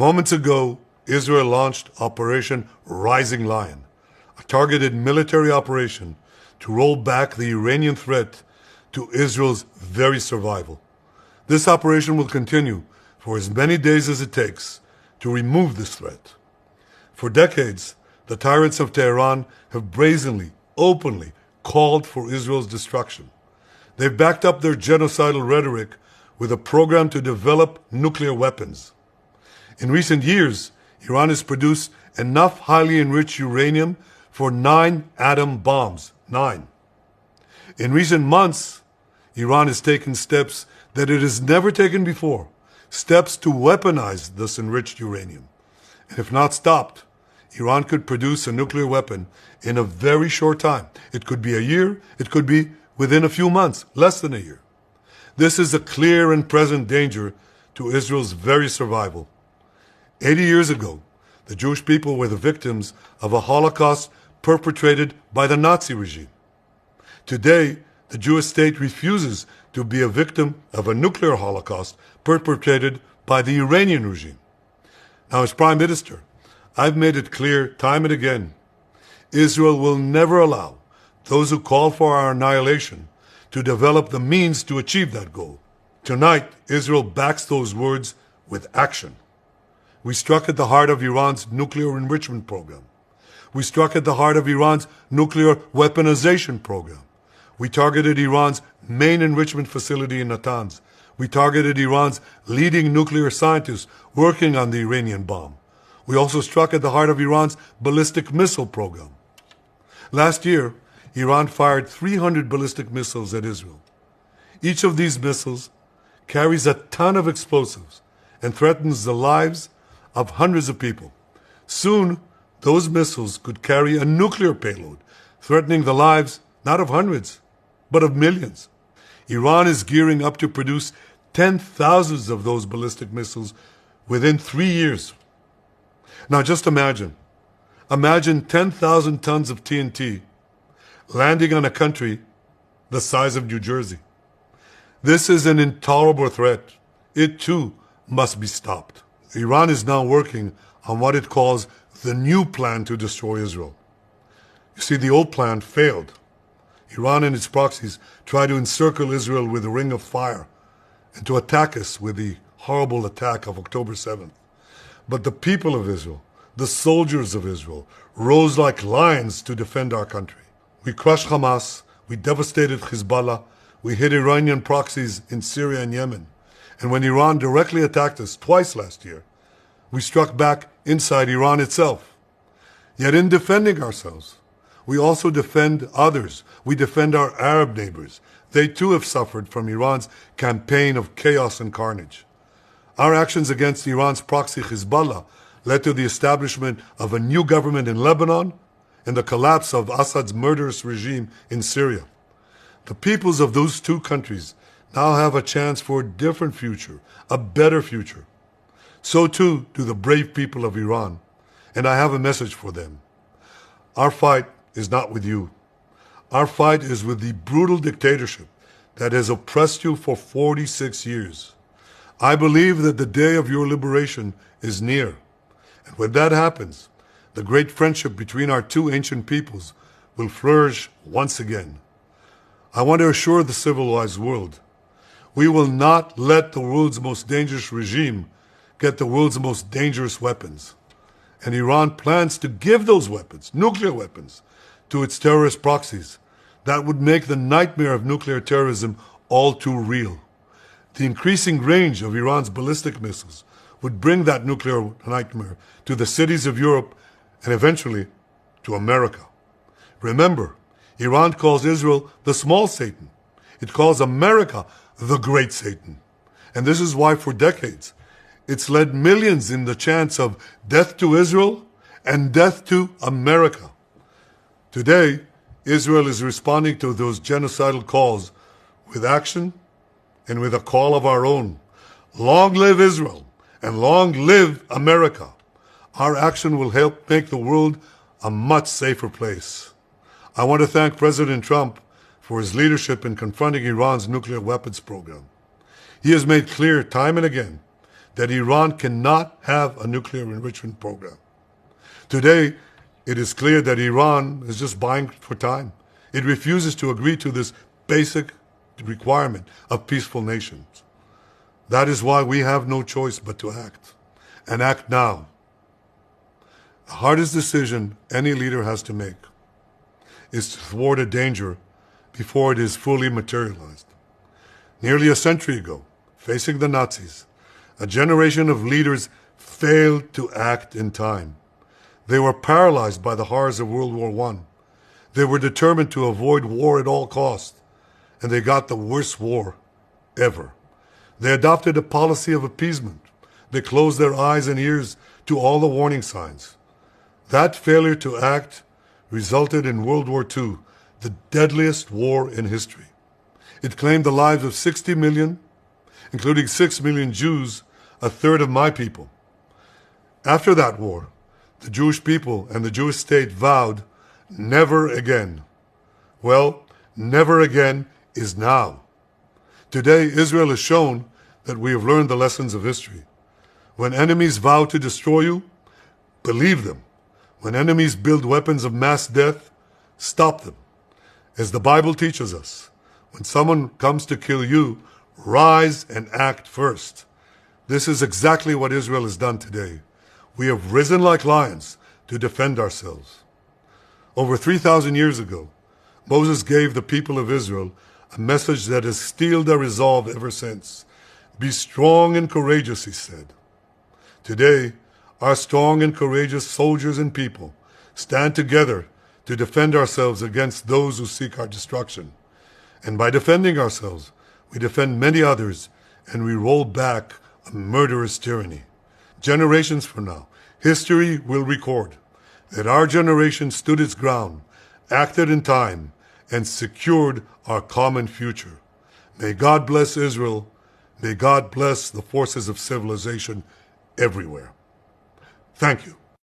Moments ago, Israel launched Operation Rising Lion, a targeted military operation to roll back the Iranian threat to Israel's very survival. This operation will continue for as many days as it takes to remove this threat. For decades, the tyrants of Tehran have brazenly, openly called for Israel's destruction. They've backed up their genocidal rhetoric with a program to develop nuclear weapons. In recent years, Iran has produced enough highly enriched uranium for 9 atom bombs. 9. In recent months, Iran has taken steps that it has never taken before, steps to weaponize this enriched uranium. And if not stopped, Iran could produce a nuclear weapon in a very short time. It could be a year, it could be within a few months, less than a year. This is a clear and present danger to Israel's very survival. 80 years ago, the Jewish people were the victims of a Holocaust perpetrated by the Nazi regime. Today, the Jewish state refuses to be a victim of a nuclear Holocaust perpetrated by the Iranian regime. Now, as Prime Minister, I've made it clear time and again, Israel will never allow those who call for our annihilation to develop the means to achieve that goal. Tonight, Israel backs those words with action. We struck at the heart of Iran's nuclear enrichment program. We struck at the heart of Iran's nuclear weaponization program. We targeted Iran's main enrichment facility in Natanz. We targeted Iran's leading nuclear scientists working on the Iranian bomb. We also struck at the heart of Iran's ballistic missile program. Last year, Iran fired 300 ballistic missiles at Israel. Each of these missiles carries a ton of explosives and threatens the lives of hundreds of people. Soon, those missiles could carry a nuclear payload, threatening the lives not of hundreds, but of millions. Iran is gearing up to produce 10,000 of those ballistic missiles within 3 years. Now just imagine 10,000 tons of TNT landing on a country the size of New Jersey. This is an intolerable threat. It too must be stopped. Iran is now working on what it calls the new plan to destroy Israel. You see, the old plan failed. Iran and its proxies tried to encircle Israel with a ring of fire and to attack us with the horrible attack of October 7th. But the people of Israel, the soldiers of Israel, rose like lions to defend our country. We crushed Hamas, we devastated Hezbollah, we hit Iranian proxies in Syria and Yemen. And when Iran directly attacked us twice last year, we struck back inside Iran itself. Yet in defending ourselves, we also defend others. We defend our Arab neighbors. They too have suffered from Iran's campaign of chaos and carnage. Our actions against Iran's proxy Hezbollah led to the establishment of a new government in Lebanon and the collapse of Assad's murderous regime in Syria. The peoples of those two countries now have a chance for a different future, a better future. So too do the brave people of Iran, and I have a message for them. Our fight is not with you. Our fight is with the brutal dictatorship that has oppressed you for 46 years. I believe that the day of your liberation is near. And when that happens, the great friendship between our two ancient peoples will flourish once again. I want to assure the civilized world, we will not let the world's most dangerous regime get the world's most dangerous weapons. And Iran plans to give those weapons, nuclear weapons, to its terrorist proxies. That would make the nightmare of nuclear terrorism all too real. The increasing range of Iran's ballistic missiles would bring that nuclear nightmare to the cities of Europe and eventually to America. Remember, Iran calls Israel the small Satan. It calls America the great Satan. And this is why for decades it's led millions in the chants of death to Israel and death to America. Today, Israel is responding to those genocidal calls with action and with a call of our own. Long live Israel and long live America. Our action will help make the world a much safer place. I want to thank President Trump for his leadership in confronting Iran's nuclear weapons program. He has made clear time and again that Iran cannot have a nuclear enrichment program. Today, it is clear that Iran is just buying for time. It refuses to agree to this basic requirement of peaceful nations. That is why we have no choice but to act, and act now. The hardest decision any leader has to make is to thwart a danger before it is fully materialized. Nearly a century ago, facing the Nazis, a generation of leaders failed to act in time. They were paralyzed by the horrors of World War I. They were determined to avoid war at all costs, and they got the worst war ever. They adopted a policy of appeasement. They closed their eyes and ears to all the warning signs. That failure to act resulted in World War II, the deadliest war in history. It claimed the lives of 60 million, including 6 million Jews, a third of my people. After that war, the Jewish people and the Jewish state vowed, never again. Well, never again is now. Today, Israel has shown that we have learned the lessons of history. When enemies vow to destroy you, believe them. When enemies build weapons of mass death, stop them. As the Bible teaches us, when someone comes to kill you, rise and act first. This is exactly what Israel has done today. We have risen like lions to defend ourselves. Over 3,000 years ago, Moses gave the people of Israel a message that has steeled their resolve ever since. Be strong and courageous, he said. Today, our strong and courageous soldiers and people stand together to defend ourselves against those who seek our destruction. And by defending ourselves, we defend many others, and we roll back a murderous tyranny. Generations from now, history will record that our generation stood its ground, acted in time, and secured our common future. May God bless Israel. May God bless the forces of civilization everywhere. Thank you.